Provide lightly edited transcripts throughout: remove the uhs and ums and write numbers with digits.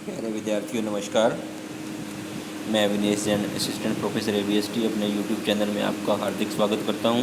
प्यारे विद्यार्थियों नमस्कार। मैं Vinesh Jain assistant professor ABST अपने यूट्यूब चैनल में आपका हार्दिक स्वागत करता हूं।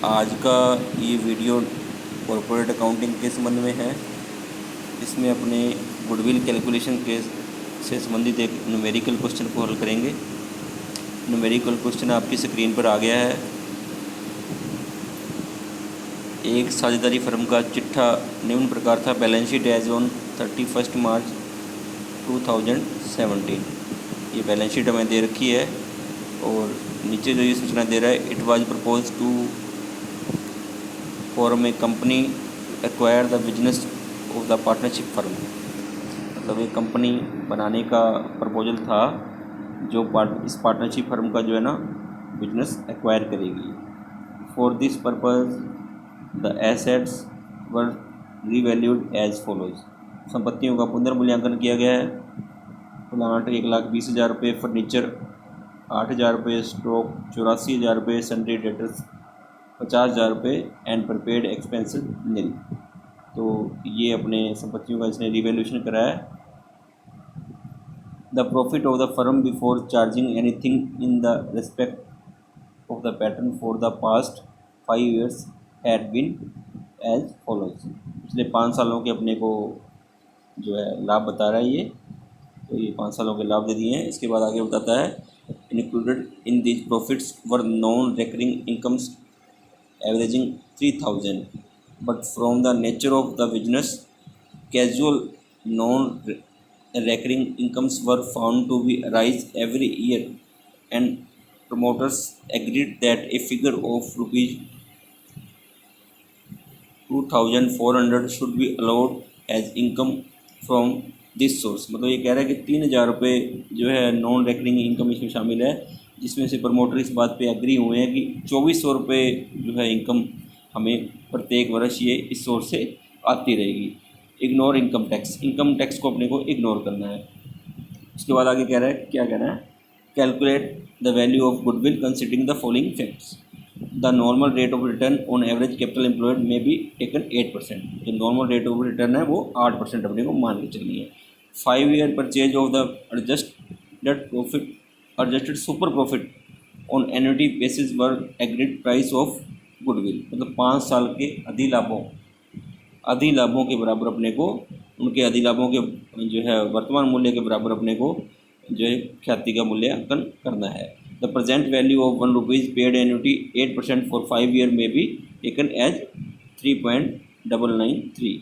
आज का ये वीडियो कॉर्पोरेट अकाउंटिंग के संबंध में है। इसमें अपने गुडविल कैलकुलेशन के से संबंधित एक न्यूमेरिकल क्वेश्चन को हल करेंगे। न्यूमेरिकल क्वेश्चन आपकी स्क्रीन पर आ गया है। एक साझेदारी फर्म का चिट्ठा निम्न प्रकार था: बैलेंस शीट एज ऑन 31 मार्च 2017। ये बैलेंस शीट हमें दे रखी है और नीचे जो ये सूचना दे रहा है, it was propose to form a company acquire the business of the partnership firm. मतलब एक कंपनी बनाने का प्रपोजल था जो इस पार्टनरशिप फर्म का जो है ना बिजनेस एक्वायर करेगी। For this purpose the assets were revalued as follows. संपत्तियों का पुनर्मूल्यांकन किया गया है। प्लांट 1,20,000 रुपये, फर्नीचर 8,000 रुपये, स्टॉक 84,000 रुपये, सन्ड्री डेटर्स 50,000 रुपये एंड प्रीपेड एक्सपेंसेस निल। तो ये अपने संपत्तियों का इसने रिवैल्यूएशन कराया है। The profit of the firm before charging anything in the respect of the pattern for the past 5 years had been as follows. पिछले 5 सालों के अपने को जो है लाभ बता रहा है ये। तो ये 5 सालों के लाभ दे दिए हैं। इसके बाद आगे बताता है, included in these profits were non recurring incomes averaging 3,000, but from the nature of the business casual non recurring incomes were found to be rise every year and promoters agreed that a figure of rupees 2,400 should be allowed as income from this source. मतलब ये कह रहा है कि 3,000 रुपये जो है non recurring income इसमें शामिल है, जिसमें से प्रमोटर इस बात पे एग्री हुए हैं कि 2,400 रुपये जो है इनकम हमें प्रत्येक वर्ष ये इस सोर्स से आती रहेगी। इग्नोर इनकम टैक्स को अपने को इग्नोर करना है। उसके बाद आगे कह रहा है, क्या कह रहा है, calculate the value of goodwill considering the following facts. The normal rate of return on average capital employed में बी टेकन 8%। जो नॉर्मल रेट ऑफ रिटर्न है वो 8% अपने को मान के चलनी है। 5 year purchase of the adjusted super profit on annuity basis were agreed price of goodwill. मतलब 5 साल के अधिलाभों के बराबर अपने को, उनके अधिलाभों के जो है वर्तमान मूल्य के बराबर अपने को जो है ख्याति का मूल्यांकन करना है। The present value of 1 rupees paid annuity 8% for 5 year में भी टेकन एज 3.993।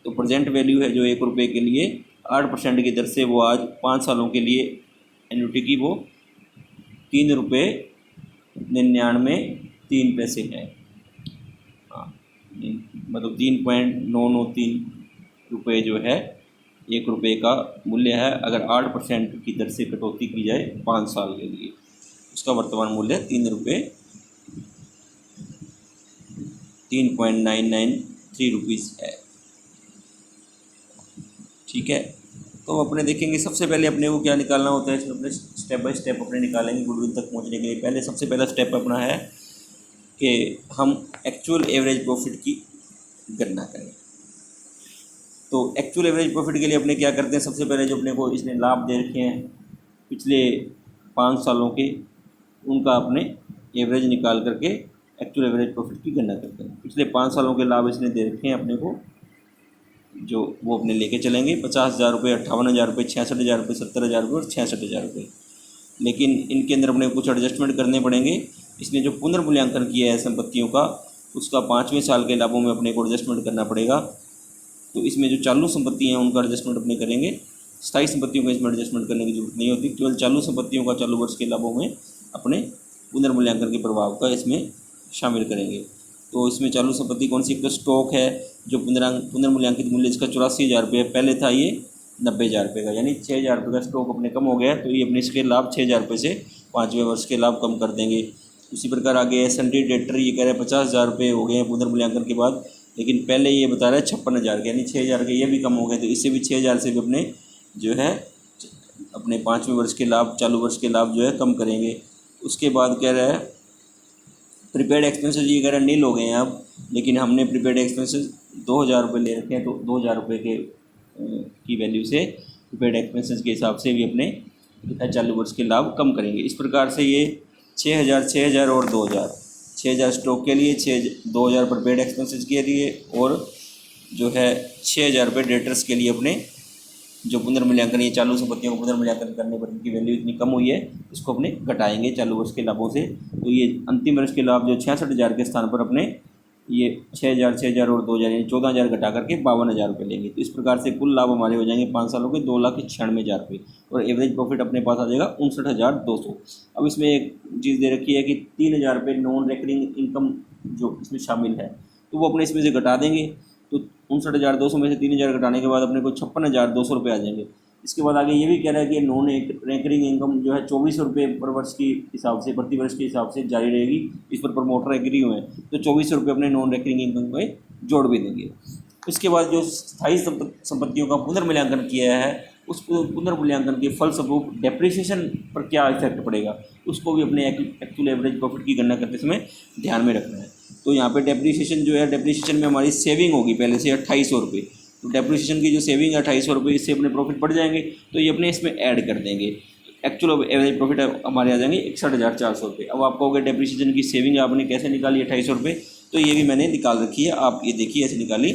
तो प्रेजेंट वैल्यू है जो 1 रुपये के लिए 8% की दर से वो आज 5 सालों के लिए एन्युटी की वो 3.99 पैसे है। हाँ, मतलब 3.993 रुपये जो है 1 रुपये का मूल्य है। अगर 8% की दर से कटौती की जाए 5 साल के लिए, उसका वर्तमान मूल्य 3.993 रुपीज़ है। ठीक है, तो अपने देखेंगे सबसे पहले अपने को क्या निकालना होता है। इसमें अपने स्टेप बाय स्टेप अपने निकालेंगे गुडविल तक पहुंचने के लिए। पहले सबसे पहला स्टेप अपना है कि हम एक्चुअल एवरेज प्रॉफिट की गणना करें। तो एक्चुअल एवरेज प्रॉफिट के लिए अपने क्या करते हैं, सबसे पहले जो अपने को इसने लाभ दे रखे हैं पिछले 5 सालों के, उनका अपने एवरेज निकाल करके एक्चुअल एवरेज प्रॉफिट की गणना करते हैं। पिछले 5 सालों के लाभ इसने दे रखे हैं अपने को, जो वो अपने लेके चलेंगे। 50,000 रुपये, 58,000 रुपये, 66,000 रुपये, 70,000 रुपये और 66,000 रुपये। लेकिन इनके अंदर अपने कुछ एडजस्टमेंट करने पड़ेंगे। इसने जो पुनर्मूल्यांकन किया है संपत्तियों का, उसका 5वें साल के लाभों में अपने को एडजस्टमेंट करना पड़ेगा। तो इसमें जो चालू संपत्ति हैं उनका एडजस्टमेंट अपने करेंगे। स्थायी संपत्तियों का इसमें एडजस्टमेंट करने की जरूरत नहीं होती। केवल चालू संपत्तियों का चालू वर्ष के लाभों में अपने पुनर्मूल्यांकन के प्रभाव का इसमें शामिल करेंगे। तो इसमें चालू संपत्ति कौन सी, तो स्टॉक है जो पुनर्मूल्यांकित मूल्य इसका 84,000 रुपये, पहले था ये 90,000 रुपये का, यानी 6,000 रुपये का स्टॉक अपने कम हो गया। तो ये अपने इसके लाभ 6,000 रुपये से 5वें वर्ष के लाभ कम कर देंगे। उसी प्रकार आगे सन्ड्री डेटर, ये कह रहे हैं 50,000 रुपये हो गए हैं पुनर्मूल्यांकन के बाद, लेकिन पहले ये बता रहा है 56,000 के, यानी 6,000 के ये भी कम हो गए। तो इससे भी 6,000 से भी अपने जो है अपने 5वें वर्ष के लाभ, चालू वर्ष के लाभ जो है कम करेंगे। उसके बाद कह रहा है प्रीपेड एक्सपेंसेस, ये कह रहा है नील हो गए हैं अब, लेकिन हमने प्रीपेड एक्सपेंसेस 2,000 रुपये ले रखे हैं। तो 2,000 रुपये के की वैल्यू से प्रीपेड एक्सपेंसेस के हिसाब से भी अपने चालू वर्ष के लाभ कम करेंगे। इस प्रकार से ये 6,000 और 2,000, 6,000 स्टॉक के लिए, 2,000 प्रीपेड एक्सपेंसेस के लिए और जो है 6,000 रुपये डेटर्स के लिए अपने जो पुनर्मूल्यांकन, ये चालू संपत्तियों को पुनर्मूल्यांकन करने पर इनकी वैल्यू इतनी कम हुई है, इसको अपने घटाएंगे चालू वर्ष के लाभों से। तो ये अंतिम वर्ष के लाभ जो 66,000 के स्थान पर अपने ये 6,000 और 2,000 यानी 14,000 घटा करके 52,000 रुपये लेंगे। तो इस प्रकार से कुल लाभ हमारे हो जाएंगे 5 सालों के 2,96,000 रुपये और एवरेज प्रॉफिट अपने पास आ जाएगा 59,200। अब इसमें एक चीज़ दे रखी है कि 3,000 रुपये नॉन रेकरिंग इनकम जो इसमें शामिल है, तो वो अपने इसमें से घटा देंगे। तो 59,200 में से 3,000 घटाने के बाद अपने को 56,200 रुपये आ जाएंगे। इसके बाद आगे ये भी कह रहा है कि नॉन रेकरिंग इनकम जो है 24 रुपये पर वर्ष की हिसाब से, प्रति वर्ष के हिसाब से जारी रहेगी। इस पर प्रमोटर एग्री हुए हैं तो 24 रुपये अपने नॉन रेकरिंग इनकम में जोड़ भी देंगे। इसके बाद जो स्थायी संपत्तियों का पुनर्मूल्यांकन किया है, उस पुनर्मूल्यांकन के फलस्वरूप डेप्रिसिएशन पर क्या इफेक्ट पड़ेगा, उसको भी अपने एक्चुअल एवरेज प्रॉफिट की गणना करते समय ध्यान में रखना है। तो यहाँ पे डेप्रिसिएशन जो है, डेप्रिसिएशन में हमारी सेविंग होगी पहले से 2,800 रुपये। तो डेप्रिसिएशन की जो सेविंग है 2,800 रुपये, इससे अपने प्रॉफिट बढ़ जाएंगे, तो ये अपने इसमें ऐड कर देंगे। एक्चुअल एवरेज प्रॉफिट हमारे आ जाएंगे 61,400 रुपये। अब आप कहोगे डेप्रिसिएशन की सेविंग आपने कैसे निकाली 2,800 रुपये, तो ये भी मैंने निकाल रखी है, आप ये देखिए ऐसे निकाली।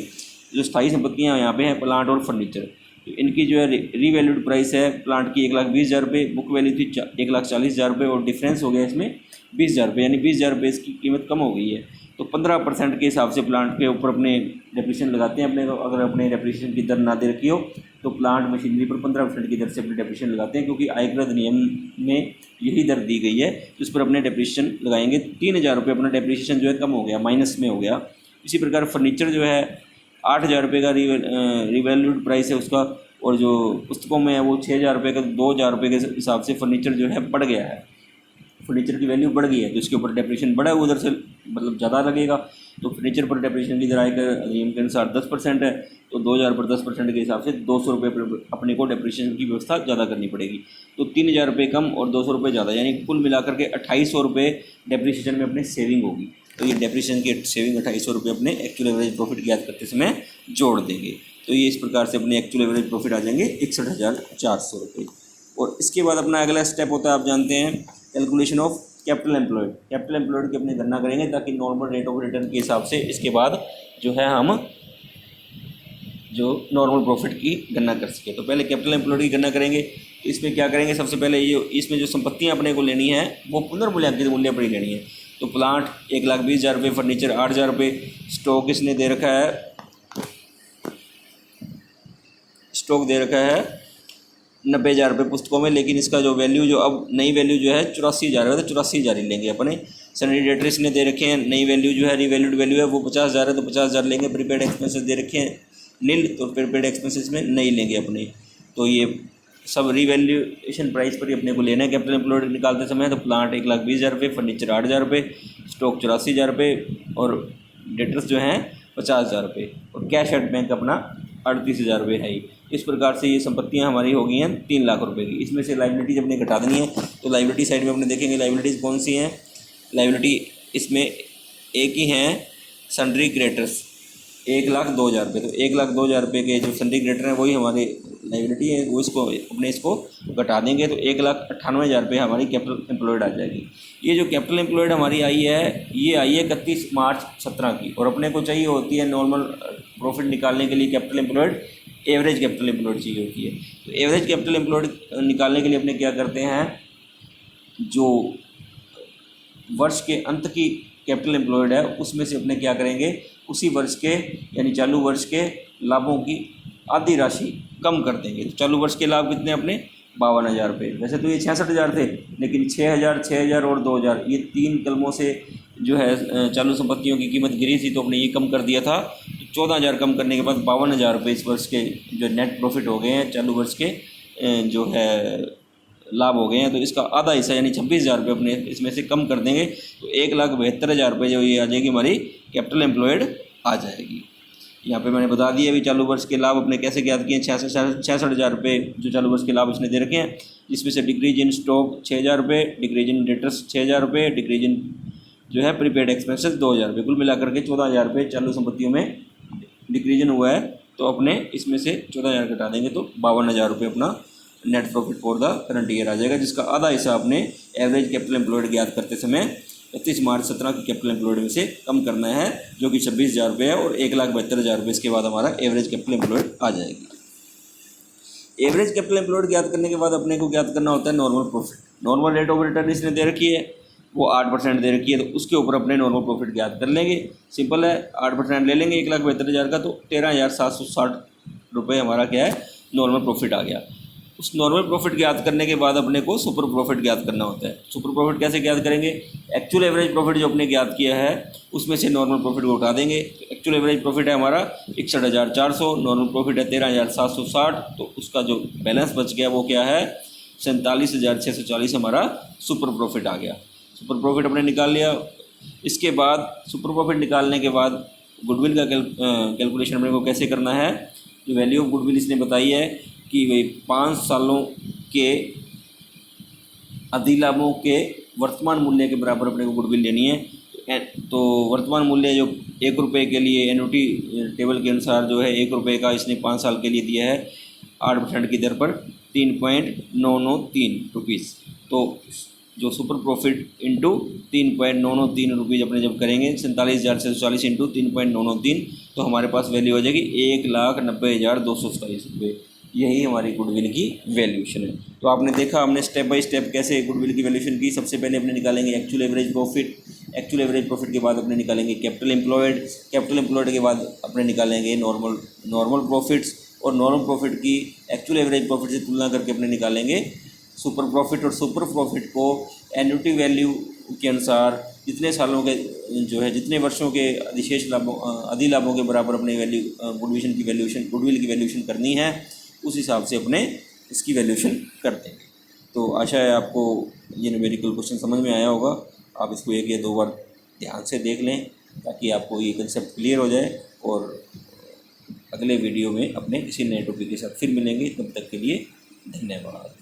जो स्थायी संपत्तियाँ यहाँ पे हैं, प्लांट और फर्नीचर, तो इनकी जो है रीवैल्यूड प्राइस है प्लांट की 1,20,000 रुपये, बुक वैल्यू थी 1,40,000 रुपये और डिफरेंस हो गया इसमें 20,000 रुपये, यानी 20,000 रुपये इसकी कीमत कम हो गई है। तो 15% के हिसाब से प्लांट के ऊपर अपने डेप्रिसिएशन लगाते हैं। अपने अगर अपने डेप्रिसिएशन की दर ना दे रखी हो तो प्लांट मशीनरी पर 15% की दर से अपने डेप्रिसिएशन लगाते हैं, क्योंकि आयकर अधिनियम में यही दर दी गई है, तो इस पर अपने डेप्रिसिएशन लगाएंगे। 3,000 रुपये अपना डेप्रिसिएशन जो है कम हो गया, माइनस में हो गया। इसी प्रकार फर्नीचर जो है 8,000 रुपये का रिवैल्यूड प्राइस है उसका, और जो पुस्तकों में है वो 6,000 रुपये का, 2,000 रुपये के हिसाब से फर्नीचर जो है बढ़ गया है, फर्नीचर की वैल्यू बढ़ गई है, तो इसके ऊपर डेप्रिसिएशन बढ़ा है, उधर से मतलब ज़्यादा लगेगा। तो फर्नीचर पर डेप्रिसिएशन की दर आयकर अधिनियम के अनुसार 10% है, तो 2,000 पर 10% के हिसाब से 200 रुपये अपने को डेप्रिसिएशन की व्यवस्था ज़्यादा करनी पड़ेगी। तो 3,000 रुपये कम और 200 रुपये ज़्यादा, यानी कुल मिलाकर के 2,800 रुपये डेप्रिसिएशन में अपने सेविंग होगी। तो ये डेप्रिसिएशन की सेविंग 2,800 रुपये अपने एक्चुअल एवरेज प्रॉफिट ज्ञात करते समय जोड़ देंगे। तो ये इस प्रकार से अपने एक्चुअल एवरेज प्रॉफिट आ जाएंगे 61,400 रुपये। और इसके बाद अपना अगला स्टेप होता है, आप जानते हैं, calculation of capital employed. Capital employed की अपनी गणना करेंगे ताकि नॉर्मल रेट ऑफ रिटर्न के हिसाब से इसके बाद जो है हम जो नॉर्मल प्रॉफिट की गणना कर सके। तो पहले कैपिटल एम्प्लॉयड की गणना करेंगे। तो इसमें क्या करेंगे, सबसे पहले ये इसमें जो संपत्तियां अपने को लेनी है वो पुनर्मूल्यांकित मूल्य पर ही लेनी है। तो प्लांट 1,20,000 रुपये, फर्नीचर 8,000 रुपये, स्टॉक इसने दे रखा है, स्टॉक दे रखा है 90,000 रुपये पुस्तकों में, लेकिन इसका जो वैल्यू जो अब नई वैल्यू जो है 84,000 है, तो 84,000 ही लेंगे अपने। सैलरी डेटर्स ने दे रखे हैं, नई वैल्यू जो है रिवैल्यूड वैल्यू है वो 50,000 है, तो 50,000 लेंगे। प्रीपेड एक्सपेंसेस दे रखे हैं नील, तो प्रीपेड एक्सपेंसेस में नहीं लेंगे अपने। तो ये सब रिवैल्यूएशन प्राइस पर ही अपने को लेना है कैपिटल एम्प्लॉयड निकालते समय। तो प्लांट 1,20,000 रुपये, फर्नीचर 8,000 रुपये, स्टॉक 84,000 रुपये और डेटर्स जो हैं 50,000 रुपये, और कैश एट बैंक अपना 38,000 रुपये है ही। इस प्रकार से ये संपत्तियां हमारी हो गई हैं 3 लाख रुपए की। इसमें से लाइबिलिटीज अपने घटा देनी है। तो लाइबिलिटी साइड में अपने देखेंगे लाइबिलिटीज़ कौन सी हैं। लाइबिलिटी इसमें एक ही हैं, सन्ड्री क्रेडिटर्स 1,02,000 रुपये। तो 1,02,000 रुपये के जो सन्ड्री क्रेडिटर हैं वही हमारी लाइबिलिटी है, वो इसको अपने इसको घटा देंगे। तो 1,98,000 रुपये हमारी कैपिटल एम्प्लॉयड आ जाएगी। ये जो कैपिटल एम्प्लॉयड हमारी आई है, ये आई है 31 मार्च 17 की, और अपने को चाहिए होती है नॉर्मल प्रॉफिट निकालने के लिए capital employed, average capital employed चाहिए होती है। तो एवरेज कैपिटल एम्प्लॉयड निकालने के लिए अपने क्या करते हैं, जो वर्ष के अंत की कैपिटल एम्प्लॉयड है उसमें से अपने क्या करेंगे, उसी वर्ष के यानी चालू वर्ष के लाभों की आधी राशि कम कर देंगे। तो चालू वर्ष के लाभ कितने अपने 52,000 रुपये। वैसे तो ये 66,000 थे, लेकिन 6,000, 6,000 और 2,000 ये 3 कलमों से जो है चालू संपत्तियों की कीमत गिरी थी, तो अपने ये कम कर दिया था। तो 14,000 कम करने के बाद 52,000 रुपये इस वर्ष के जो नेट प्रॉफिट हो गए हैं, चालू वर्ष के जो है लाभ हो गए हैं। तो इसका आधा हिस्सा यानी 26,000 रुपये अपने इसमें से कम कर देंगे। तो 1,72,000 रुपये जो ये आ जाएगी हमारी कैपिटल एम्प्लॉयड आ जाएगी। यहाँ पे मैंने बता दिया अभी चालू वर्ष के लाभ अपने कैसे ज्ञात किए। 66,000 रुपये जो चालू वर्ष के लाभ इसने दे रखे हैं, जिसमें से डिक्रीज इन स्टॉक 6,000 रुपये, डिक्रीज इन डेटर्स 6,000 रुपये, डिक्रीज इन जो है प्रीपेड एक्सपेंसेस 2,000 रुपये, कुल मिलाकर के 14,000 रुपये चालू संपत्तियों में डिक्रीजन हुआ है तो अपने इसमें से 14,000 घटा देंगे तो 52,000 रुपये अपना net profit for the current year आ जाएगा, जिसका आधा हिस्सा अपने एवरेज कैपिटल एम्प्लॉयड ज्ञात करते समय 31 मार्च 17 की कैपिटल एम्प्लॉयड में से कम करना है, जो कि 26,000 रुपये है, और 1,72,000 रुपये इसके बाद हमारा एवरेज कैपिटल एम्प्लॉयड आ जाएगी। एवरेज कैपिटल एम्प्लॉयड ज्ञात करने के बाद अपने को ज्ञात करना होता है normal profit. Normal rate of return इसने दे रखी है, वो 8% दे रखी है, तो उसके ऊपर अपने नॉर्मल प्रॉफिट ज्ञात कर लेंगे। सिंपल है, 8% ले लेंगे 1,72,000 का, तो 13,760 रुपये हमारा क्या है, नॉर्मल प्रॉफिट आ गया। उस नॉर्मल प्रॉफिट ज्ञात करने के बाद अपने को सुपर प्रॉफिट ज्ञात करना होता है। सुपर प्रॉफिट कैसे ज्ञात करेंगे, एक्चुअल एवरेज प्रॉफिट जो अपने ज्ञात किया है उसमें से नॉर्मल प्रॉफिट को उठा देंगे। एक्चुअल एवरेज प्रॉफिट है हमारा 61,400, नॉर्मल प्रॉफिट है 13,760, तो उसका जो बैलेंस बच गया वो क्या है, 47,640 हमारा सुपर प्रॉफिट आ गया। सुपर प्रॉफिट अपने निकाल लिया। इसके बाद सुपर प्रॉफिट निकालने के बाद गुडविल का कैलकुलेशन अपने को कैसे करना है, जो वैल्यू ऑफ गुडविल इसने बताई है कि भाई 5 सालों के अधिलाभों के वर्तमान मूल्य के बराबर अपने को गुडविल लेनी है। तो वर्तमान मूल्य जो 1 रुपये के लिए एनुटी टेबल के अनुसार जो है 1 रुपये का इसने 5 साल के लिए दिया है 8% की दर पर 3.993 रुपीज़। तो जो सुपर प्रॉफिट इंटू 3.993 रुपीज़ अपने जब करेंगे 47,640 इंटू 3.993, तो हमारे पास वैल्यू हो जाएगी 1,90,227 रुपये। यही हमारी गुडविल की वैल्यूएशन है। तो आपने देखा हमने स्टेप बाय स्टेप कैसे गुडविल की वैल्यूएशन की। सबसे पहले अपने निकालेंगे actual average profit, actual average profit के बाद अपने निकालेंगे कैपिटल एम्प्लॉयड, कैपिटल एम्प्लॉयड के बाद अपने निकालेंगे नॉर्मल प्रॉफिट्स, और नॉर्मल प्रॉफिट की एक्चुअल एवरेज प्रॉफिट से तुलना करके अपने निकालेंगे सुपर प्रॉफिट। और सुपर प्रॉफिट को एन्युटी वैल्यू के अनुसार जितने सालों के जो है जितने वर्षों के अधिशेष लाभों अधिलाभों के बराबर अपने गुडविल की वैल्यूएशन करनी है, उस हिसाब से अपने इसकी वैल्यूएशन करते हैं। तो आशा है आपको ये न्यूमेरिकल क्वेश्चन समझ में आया होगा। आप इसको 1 या 2 बार ध्यान से देख लें ताकि आपको ये कंसेप्ट क्लियर हो जाए, और अगले वीडियो में अपने किसी नए टॉपिक के साथ फिर मिलेंगे। तब तक के लिए धन्यवाद।